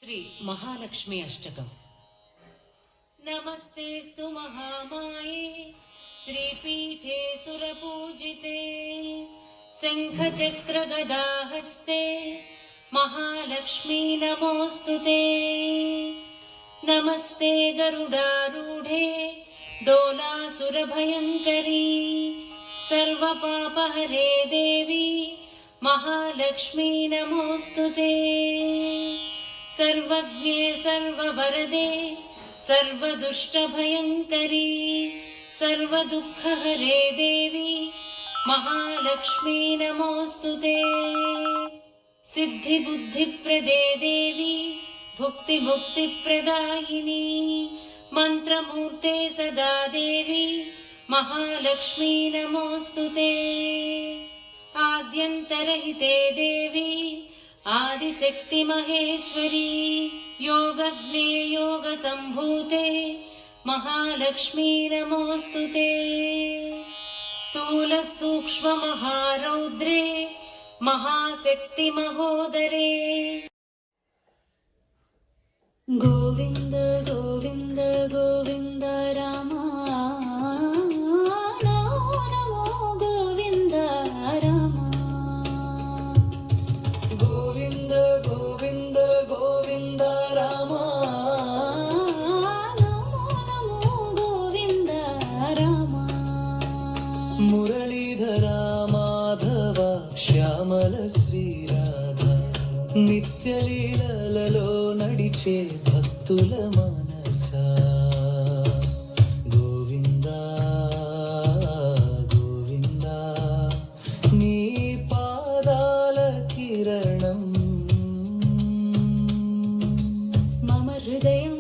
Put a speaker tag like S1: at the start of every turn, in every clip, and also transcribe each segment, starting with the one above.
S1: శ్రీ మహాలక్ష్మి అష్టకం. నమస్తేస్తు మహామాయే శ్రీపీఠే సురపూజితే శంఖచక్ర గదాహస్తే మహాలక్ష్మీ నమోస్తుతే. నమస్తే గరుడారూఢే డోలాసురభయంకరీ సర్వపాపహరే దేవి మహాలక్ష్మీ నమోస్తుతే. सर्वज्ञे सर्ववरदे सर्वदुष्टभयङ्करी सर्वदुःखहरे देवी महालक्ष्मी नमोस्तुते. सिद्धिबुद्धिप्रदे देवी भुक्तिमुक्तिप्रदायिनी मन्त्रमूर्ते सदा देवी महालक्ष्मी नमोस्तुते. आद्यन्तरहिते देवी आदिशक्ति महेश्वरी योगज्ञे योग संभूते महालक्ष्मी नमोस्तुते. स्थूल सूक्ष्म महारौद्रे महाशक्ति महोदरे. गोविंद गोविंद गोविंद राम
S2: మురళీధరా మాధవ శ్యామల శ్రీరాధ నిత్యలీలలో నడిచే భక్తుల మనసా. గోవిందా గోవిందా నీ పాదాల కిరణం
S1: మమ హృదయం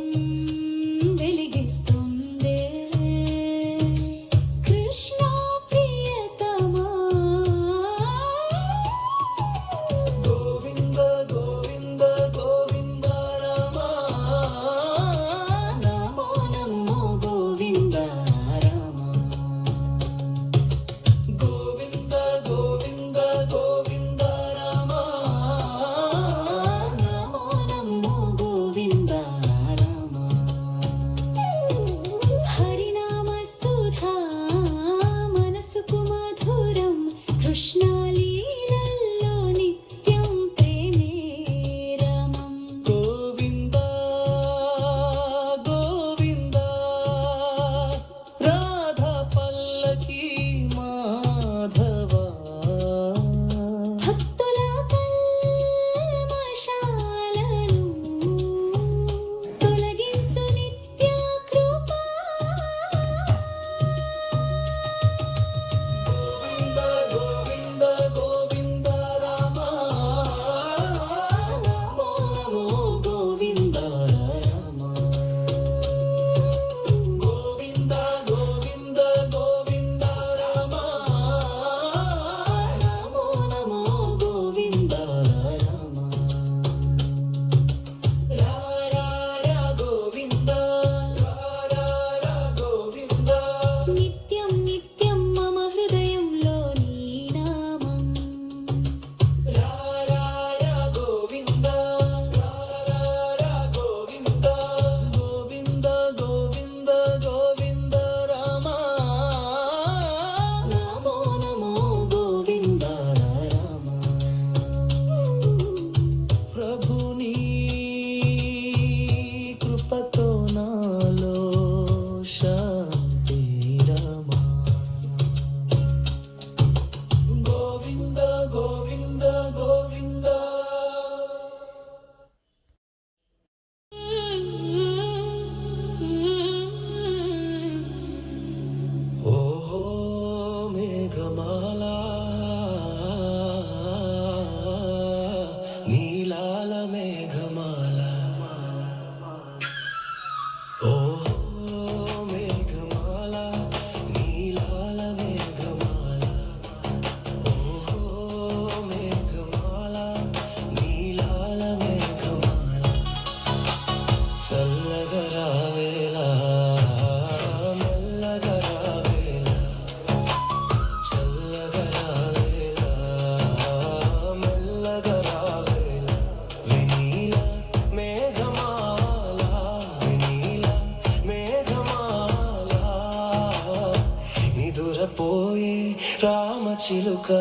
S2: చిలుక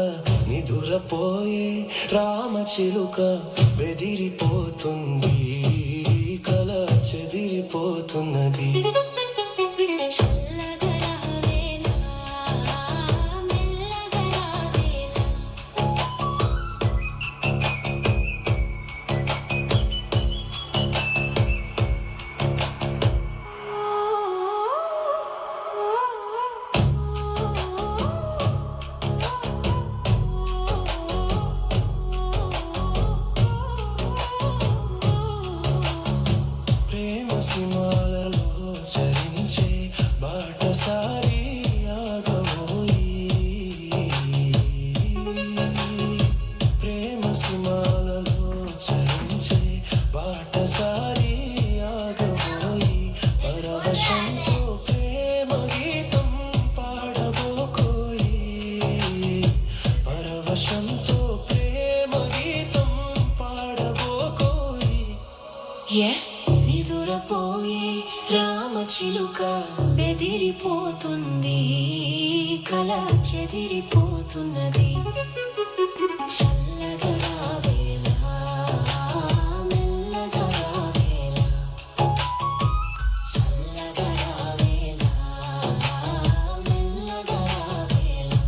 S2: నిదురపోయే రామచిలుక బెదిరిపోతుంది కల చెదిరిపోతున్నది.
S1: చల్లగా రావేలా, మెల్లగా రావేలా.
S2: ప్రేమ సిమాలలో చరించే బాటసారి ఆగబోయి. ప్రేమ సిమాలలో చరించే బాటసారి ఆగబోయి. పరవశంతో ప్రేమ గీతం పాడబోకోయి. పరవశంతో ప్రేమ గీతం పాడబోకోయి. నిదురపోయే రామచిలుక బెదిరిపోతుంది కల చెదిరిపోతున్నది. చల్లగా రావేలా, మెల్లగా రావేలా. చల్లగా రావేలా, మెల్లగా రావేలా.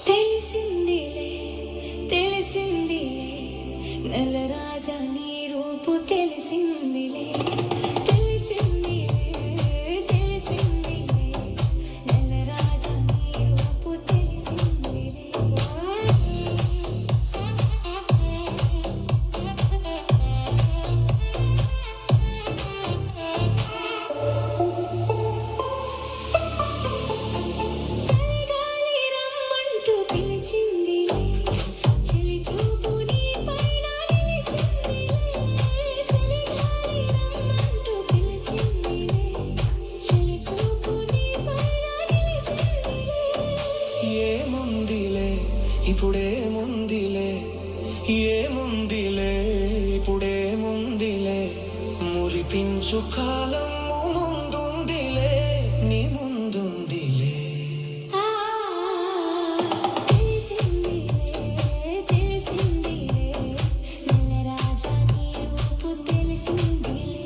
S2: తెలిసిందిలే, తెలిసిందిలే, నెలరాజా నీ రూపు తెలిసిందిలే. తెలిసిందిలే, తెలిసిందిలే, నెలరాజా నీ రూపు తెలిసిందిలే. చలిగాలి రమ్మంటూ పిలిచిందిలే, చెలి చూపు నీ పైన నిలిచిందిలే. చలిగాలి రమ్మంటూ పిలిచిందిలే, చెలి చూపు నీ పైన నిలిచిందిలే. ఏముందిలే ఇప్పుడేముందిలే, ఏముందిలే ఇప్పుడేముందిలే, మురిపించు కాలం ముందుందిలే, నీ ముందుందిలే.
S1: తెలిసిందిలే, తెలిసిందిలే, నెలరాజా నీ రూపు తెలిసిందిలే.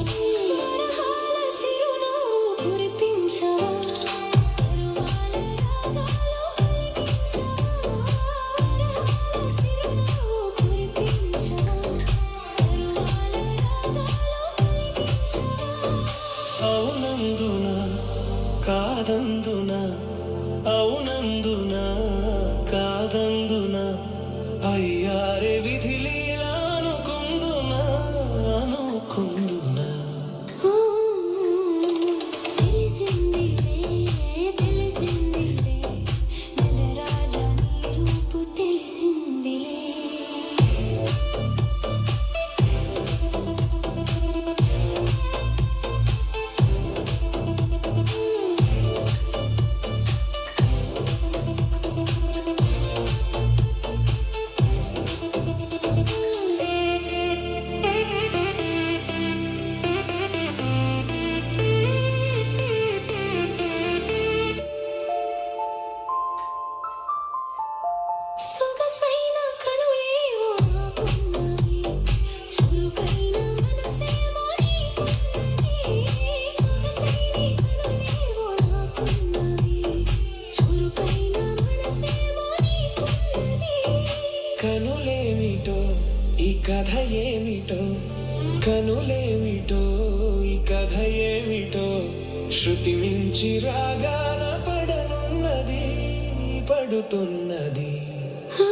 S1: వరహాల చిరునవ్వు కురిపించవా, పరువాల రాగాలు పలికించవా. వరహాల చిరునవ్వు కురిపించవా, పరువాల రాగాలు పలికించవా.
S2: అవునందున కాదందున, అవునందున కాదందున, అయ్యారే విధి లీలా అనుకుందున, అనుకుందున.
S1: తెలిసిందిలే, తెలిసిందిలే, నెలరాజా నీ రూపు తెలిసిందిలే. సొగసైన కనులేవో నాకున్నవి, చురుకైన మనసేమో నీకున్నది. సొగసైన కనులేవో నాకున్నవి, చురుకైన మనసేమో నీకున్నది.
S2: కనులేమిటో ఈ కథ ఏమిటో కనులేమిటో ఈ కథ ఏమిటో శృతి మించి రాగాల పడనున్నది పడుతున్నది
S1: ఆ